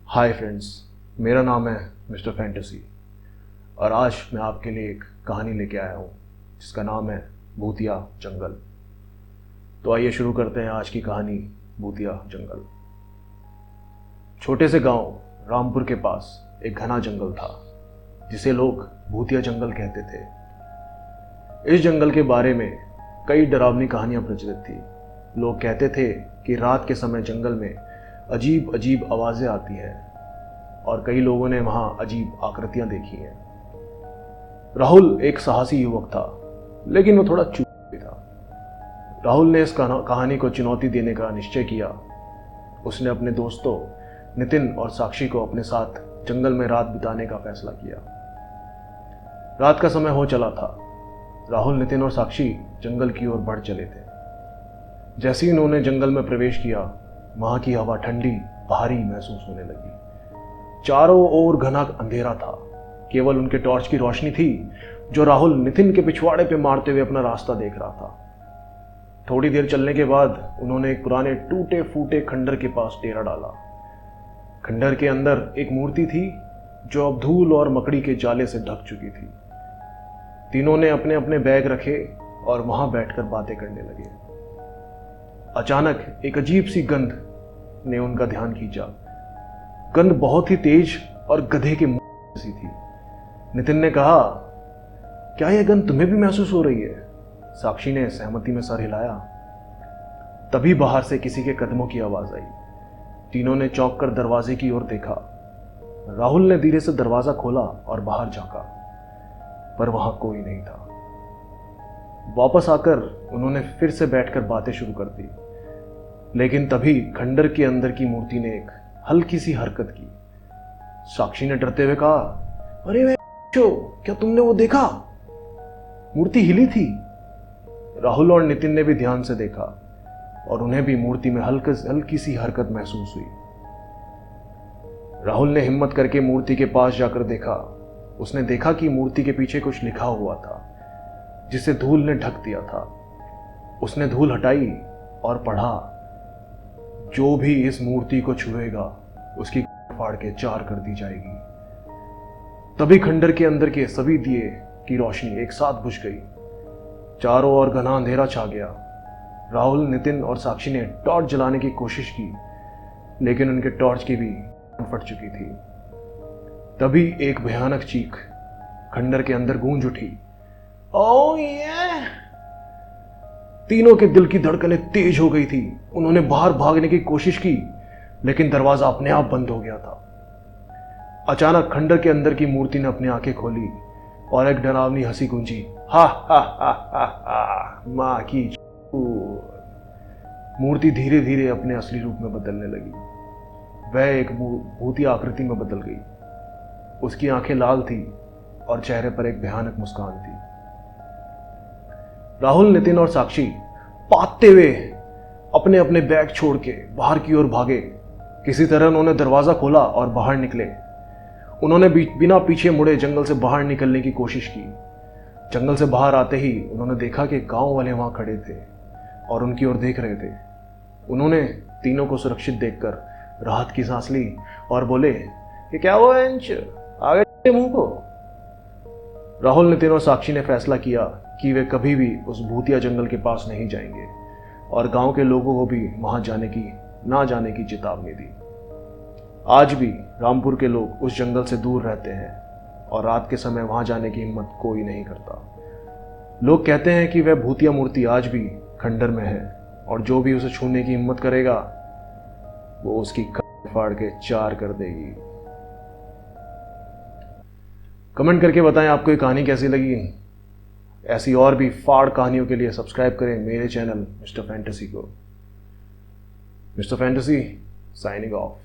Hi friends, मेरा नाम है मिस्टर फैंटेसी और आज मैं आपके लिए एक कहानी लेके आया हूँ जिसका नाम है भूतिया जंगल। तो आइए शुरू करते हैं आज की कहानी भूतिया जंगल। छोटे से गांव रामपुर के पास एक घना जंगल था जिसे लोग भूतिया जंगल कहते थे। इस जंगल के बारे में कई डरावनी कहानियां प्रचलित थी। लोग कहते थे कि रात के समय जंगल में अजीब अजीब आवाज़ें आती हैं और कई लोगों ने वहाँ अजीब आकृतियाँ देखी हैं। राहुल एक साहसी युवक था, लेकिन वो थोड़ा चूक भी था। राहुल ने इस कहानी को चुनौती देने का निश्चय किया। उसने अपने दोस्तों नितिन और साक्षी को अपने साथ जंगल में रात बिताने का फैसला किया। रात का समय हो चला था। राहुल, नितिन और साक्षी जंगल की ओर बढ़ चले थे। जैसे ही उन्होंने जंगल में प्रवेश किया, वहां की हवा ठंडी भारी महसूस होने लगी। चारों ओर घना अंधेरा था। केवल उनके टॉर्च की रोशनी थी जो राहुल नितिन के पिछवाड़े पे मारते हुए अपना रास्ता देख रहा था। थोड़ी देर चलने के बाद उन्होंने एक पुराने टूटे फूटे खंडर के पास डेरा डाला। खंडर के अंदर एक मूर्ति थी जो अब धूल और मकड़ी के जाले से ढक चुकी थी। तीनों ने अपने अपने बैग रखे और वहां बैठकर बातें करने लगे। अचानक एक अजीब सी गंध ने उनका ध्यान खींचा। गंध बहुत ही तेज और गधे के मुंह जैसी थी। नितिन ने कहा, क्या यह गंध तुम्हें भी महसूस हो रही है? साक्षी ने सहमति में सर हिलाया। तभी बाहर से किसी के कदमों की आवाज आई। तीनों ने चौंक कर दरवाजे की ओर देखा। राहुल ने धीरे से दरवाजा खोला और बाहर झांका, पर वहां कोई नहीं था। वापस आकर उन्होंने फिर से बैठकर बातें शुरू कर दी, लेकिन तभी खंडर के अंदर की मूर्ति ने एक हल्की सी हरकत की। साक्षी ने डरते हुए कहा, अरे क्या तुमने वो देखा? मूर्ति हिली थी। राहुल और नितिन ने भी ध्यान से देखा और उन्हें भी मूर्ति में हल्की सी हरकत महसूस हुई। राहुल ने हिम्मत करके मूर्ति के पास जाकर देखा। उसने देखा कि मूर्ति के पीछे कुछ लिखा हुआ था जिसे धूल ने ढक दिया था। उसने धूल हटाई और पढ़ा, जो भी इस मूर्ति को छुएगा उसकी फाड़ के चार कर दी जाएगी। तभी खंडर के अंदर के सभी दिए की रोशनी एक साथ बुझ गई। चारों ओर घना अंधेरा छा गया। राहुल, नितिन और साक्षी ने टॉर्च जलाने की कोशिश की, लेकिन उनके टॉर्च की भी फट चुकी थी। तभी एक भयानक चीख खंडर के अंदर गूंज उठी। ओह ये! तीनों के दिल की धड़कनें तेज हो गई थी। उन्होंने बाहर भागने की कोशिश की, लेकिन दरवाजा अपने आप बंद हो गया था। अचानक खंडर के अंदर की मूर्ति ने अपनी आंखें खोली और एक डरावनी हंसी गूंजी। हा हा हा हा हा, मां की मूर्ति धीरे धीरे अपने असली रूप में बदलने लगी। वह एक भूतिया आकृति में बदल गई। उसकी आंखें लाल थी और चेहरे पर एक भयानक मुस्कान थी। राहुल, नितिन और साक्षी भागते हुए अपने अपने बैग छोड़ के बाहर की ओर भागे। किसी तरह उन्होंने दरवाजा खोला और बाहर निकले। उन्होंने बिना पीछे मुड़े जंगल से बाहर निकलने की कोशिश की। जंगल से बाहर आते ही उन्होंने देखा कि गांव वाले वहां खड़े थे और उनकी ओर देख रहे थे। उन्होंने तीनों को सुरक्षित देखकर राहत की सांस ली और बोले, ये क्या हुआ इंच, आगे मुंह को। राहुल, नितिन और साक्षी ने फैसला किया कि वे कभी भी उस भूतिया जंगल के पास नहीं जाएंगे और गांव के लोगों को भी वहां ना जाने की चेतावनी दी। आज भी रामपुर के लोग उस जंगल से दूर रहते हैं और रात के समय वहां जाने की हिम्मत कोई नहीं करता। लोग कहते हैं कि वह भूतिया मूर्ति आज भी खंडर में है और जो भी उसे छूने की हिम्मत करेगा वो उसकी फाड़ के चार कर देगी। कमेंट करके बताएं आपको ये कहानी कैसी लगी। ऐसी और भी फाड़ कहानियों के लिए सब्सक्राइब करें मेरे चैनल मिस्टर फैंटेसी को। Mister fantasy signing off.